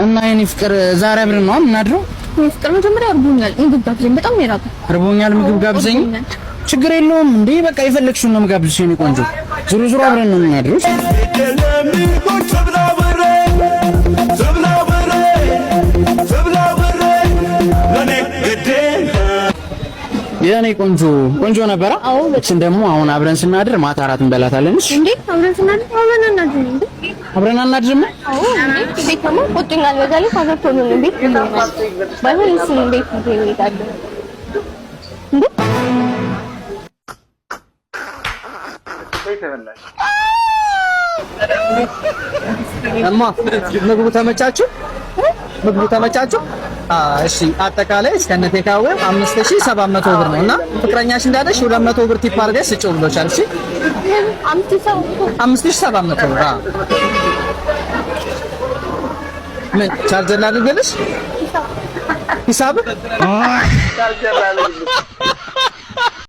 እና የኔ ፍቅር ዛሬ አብረን ነው የምናድረው? ፍቅር መጀመሪያ እርቦኛል። ምግብ ጋብዘኝ። በጣም ነው የራበኝ። እርቦኛል፣ ምግብ ጋብዘኝ። ችግር የለውም እንዴ በቃ የፈለግሽውን ነው የምጋብዝሽ የኔ ቆንጆ። ዙሩ ዙሩ አብረን ነው የምናድረው። የኔ ቆንጆ ቆንጆ ነበረ። እቺን ደግሞ አሁን አብረን ስናድር ማታ አራት እንበላታለን። እሺ እንዴ? አብረን ስናድር አብረን እናድር እንዴ? አብረን እናድርም? አዎ እንዴ? ቤተማ ቆጥኛል። በዛሌ ካዘርቶ ነው እንዴ? ባይሆን እሱ እንዴ ይሄዳል እንዴ? እማ ምግቡ ተመቻችሁ? ምግቡ ተመቻችሁ? እሺ አጠቃላይ እስከነ ቴካዌ 5700 ብር ነው እና ፍቅረኛሽ እንዳለሽ 200 ብር ቲፕ አድርገሽ ስጪው ብሎሻል። እሺ 5700 ብር። ምን ቻርጀር ላድርግልሽ? ሂሳብ ቻርጀር ላድርግልሽ